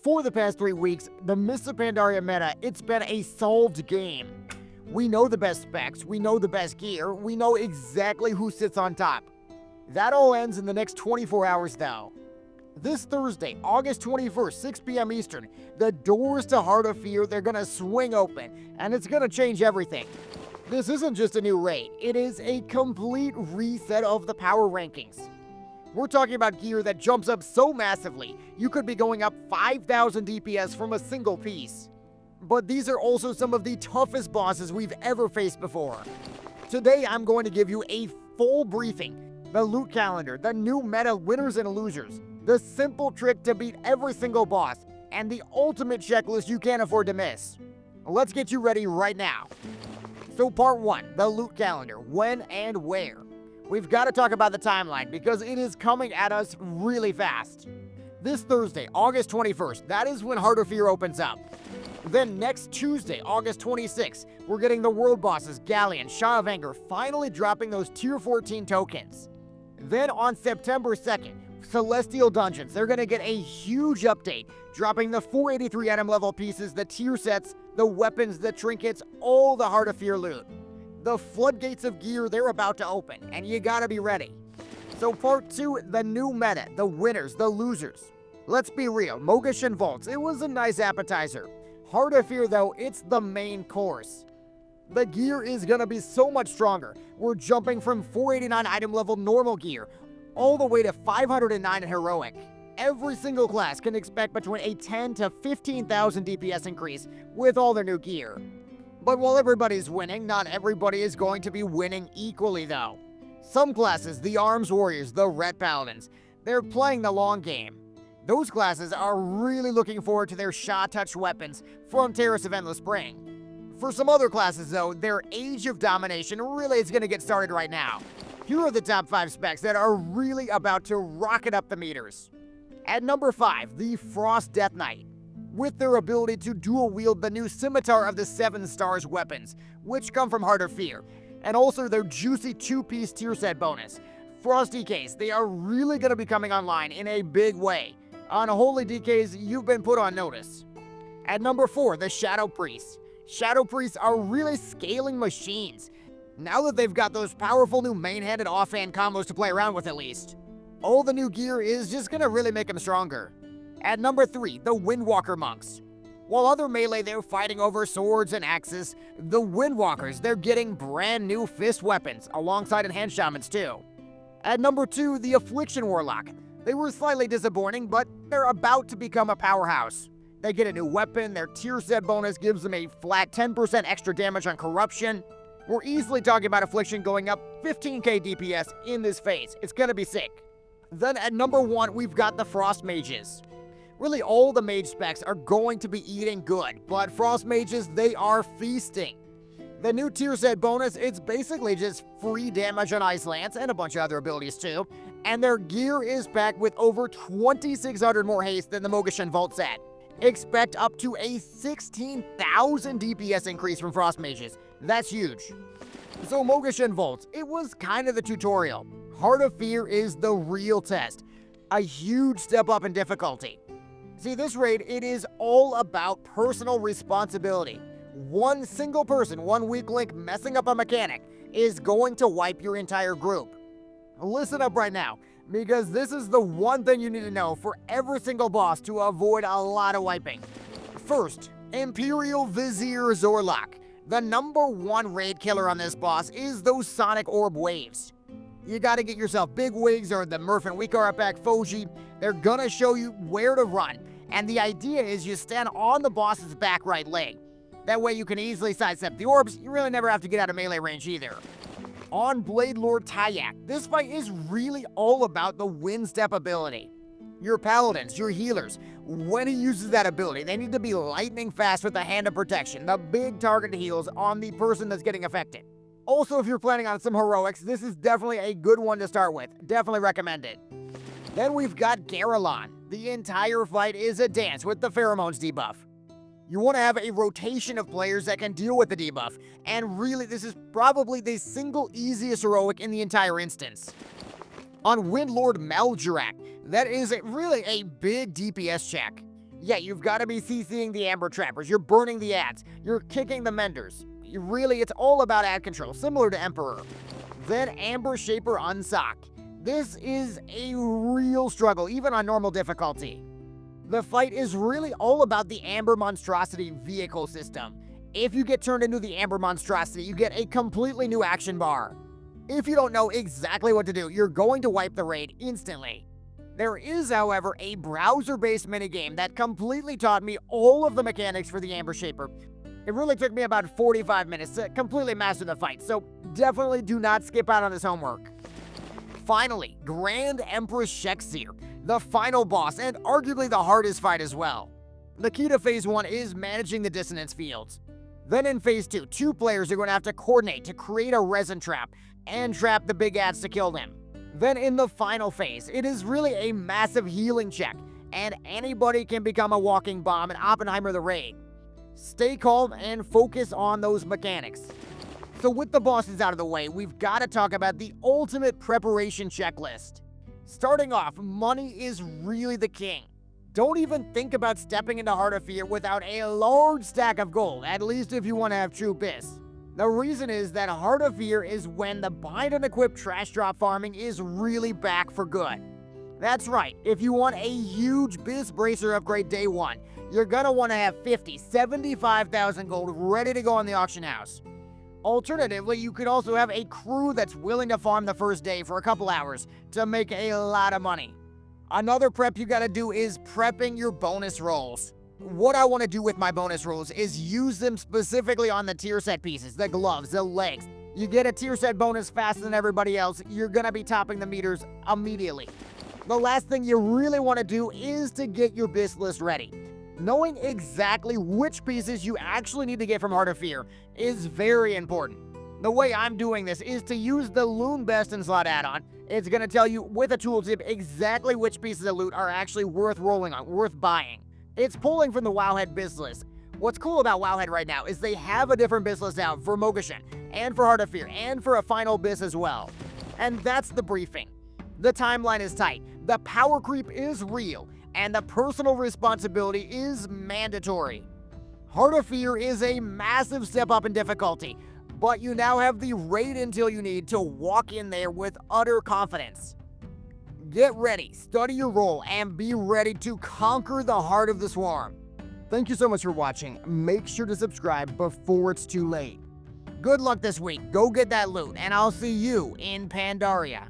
For the past 3 weeks, the Mr. Pandaria meta, it's been a solved game. We know the best specs, we know the best gear, we know exactly who sits on top. That all ends in the next 24 hours though. This Thursday, August 21st, 6 p.m. Eastern, the doors to Heart of Fear, they're gonna swing open, and it's gonna change everything. This isn't just a new raid, it is a complete reset of the power rankings. We're talking about gear that jumps up so massively, you could be going up 5,000 DPS from a single piece. But these are also some of the toughest bosses we've ever faced before. Today I'm going to give you a full briefing, the loot calendar, the new meta winners and losers, the simple trick to beat every single boss, and the ultimate checklist you can't afford to miss. Let's get you ready right now. So part 1, the loot calendar, when and where. We've got to talk about the timeline because it is coming at us really fast. This Thursday, August 21st, that is when Heart of Fear opens up. Then next Tuesday, August 26th, we're getting the world bosses Galleon, Shah of Anger finally dropping those tier 14 tokens. Then on September 2nd, Celestial Dungeons, they're going to get a huge update, dropping the 483 item level pieces, the tier sets, the weapons, the trinkets, all the Heart of Fear loot. The floodgates of gear, they're about to open, and you gotta be ready. So part 2, the new meta, the winners, the losers. Let's be real, Mogashin Vaults, it was a nice appetizer. Heart of Fear though, it's the main course. The gear is gonna be so much stronger. We're jumping from 489 item level normal gear, all the way to 509 in heroic. Every single class can expect between a 10 to 15,000 DPS increase with all their new gear. But while everybody's winning, not everybody is going to be winning equally though. Some classes, the Arms Warriors, the Ret Paladins, they're playing the long game. Those classes are really looking forward to their Shah-touch weapons from Terrace of Endless Spring. For some other classes though, their Age of Domination really is going to get started right now. Here are the top 5 specs that are really about to rocket up the meters. At number 5, the Frost Death Knight. With their ability to dual-wield the new Scimitar of the 7 Stars weapons, which come from Heart of Fear, and also their juicy 2-piece tier set bonus. Frost DKs, they are really going to be coming online in a big way. Unholy DKs, you've been put on notice. At number 4, the Shadow Priests. Shadow Priests are really scaling machines, now that they've got those powerful new main-hand and off-hand combos to play around with at least. All the new gear is just going to really make them stronger. At number 3, the Windwalker Monks. While other melee they're fighting over swords and axes, the Windwalkers, they're getting brand new fist weapons, alongside enhanced shamans too. At number 2, the Affliction Warlock. They were slightly disappointing, but they're about to become a powerhouse. They get a new weapon, their tier set bonus gives them a flat 10% extra damage on corruption. We're easily talking about Affliction going up 15k DPS in this phase. It's gonna be sick. Then at number 1, we've got the Frost Mages. Really, all the mage specs are going to be eating good, but Frost Mages, they are feasting. The new tier set bonus, it's basically just free damage on Ice Lance and a bunch of other abilities too, and their gear is packed with over 2,600 more haste than the Mogashin Vault set. Expect up to a 16,000 DPS increase from Frost Mages. That's huge. So Mogashin Vaults, it was kind of the tutorial. Heart of Fear is the real test. A huge step up in difficulty. See, this raid, it is all about personal responsibility. One single person, one weak link messing up a mechanic is going to wipe your entire group. Listen up right now, because this is the one thing you need to know for every single boss to avoid a lot of wiping. First, Imperial Vizier Zorlok. The number 1 raid killer on this boss is those Sonic Orb waves. You gotta get yourself big wigs or the Murph and Weekar back Foji. They're gonna show you where to run. And the idea is you stand on the boss's back right leg. That way you can easily sidestep the orbs, you really never have to get out of melee range either. On Blade Lord Tyak, this fight is really all about the wind step ability. Your paladins, your healers, when he uses that ability, they need to be lightning fast with the Hand of Protection, the big target heals on the person that's getting affected. Also, if you're planning on some heroics, this is definitely a good one to start with. Definitely recommend it. Then we've got Garalon. The entire fight is a dance with the Pheromones debuff. You want to have a rotation of players that can deal with the debuff, and really this is probably the single easiest heroic in the entire instance. On Windlord Maljurak, that is really a big DPS check. Yeah, you've got to be CCing the Amber Trappers, you're burning the ads, you're kicking the Menders. It's all about ad control, similar to Emperor. Then Amber Shaper Unsock. This is a real struggle, even on normal difficulty. The fight is really all about the Amber Monstrosity vehicle system. If you get turned into the Amber Monstrosity, you get a completely new action bar. If you don't know exactly what to do, you're going to wipe the raid instantly. There is, however, a browser-based minigame that completely taught me all of the mechanics for the Amber Shaper. It really took me about 45 minutes to completely master the fight, so definitely do not skip out on this homework. Finally, Grand Empress Shek'Seer, the final boss and arguably the hardest fight as well. The key to Phase 1 is managing the dissonance fields. Then in Phase 2, 2 players are going to have to coordinate to create a resin trap and trap the big ads to kill them. Then in the final phase, it is really a massive healing check, and anybody can become a walking bomb and Oppenheimer the raid. Stay calm and focus on those mechanics. So with the bosses out of the way, we've got to talk about the ultimate preparation checklist. Starting off, money is really the king. Don't even think about stepping into Heart of Fear without a large stack of gold, at least if you want to have true BIS. The reason is that Heart of Fear is when the bind and equip trash drop farming is really back for good. That's right, if you want a huge BIS bracer upgrade day 1, you're gonna want to have 75,000 gold ready to go on the auction house. Alternatively, you could also have a crew that's willing to farm the first day for a couple hours to make a lot of money. Another prep you gotta do is prepping your bonus rolls. What I want to do with my bonus rolls is use them specifically on the tier set pieces, the gloves, the legs. You get a tier set bonus faster than everybody else, you're gonna be topping the meters immediately. The last thing you really want to do is to get your BIS list ready. Knowing exactly which pieces you actually need to get from Heart of Fear is very important. The way I'm doing this is to use the Loon Best in Slot add-on. It's going to tell you with a tooltip exactly which pieces of loot are actually worth rolling on, worth buying. It's pulling from the Wowhead BIS list. What's cool about Wowhead right now is they have a different BIS list out for Mogashen, and for Heart of Fear, and for a final BIS as well. And that's the briefing. The timeline is tight, the power creep is real, and the personal responsibility is mandatory. Heart of Fear is a massive step up in difficulty, but you now have the raid intel you need to walk in there with utter confidence. Get ready, study your role, and be ready to conquer the heart of the swarm. Thank you so much for watching. Make sure to subscribe before it's too late. Good luck this week, go get that loot, and I'll see you in Pandaria.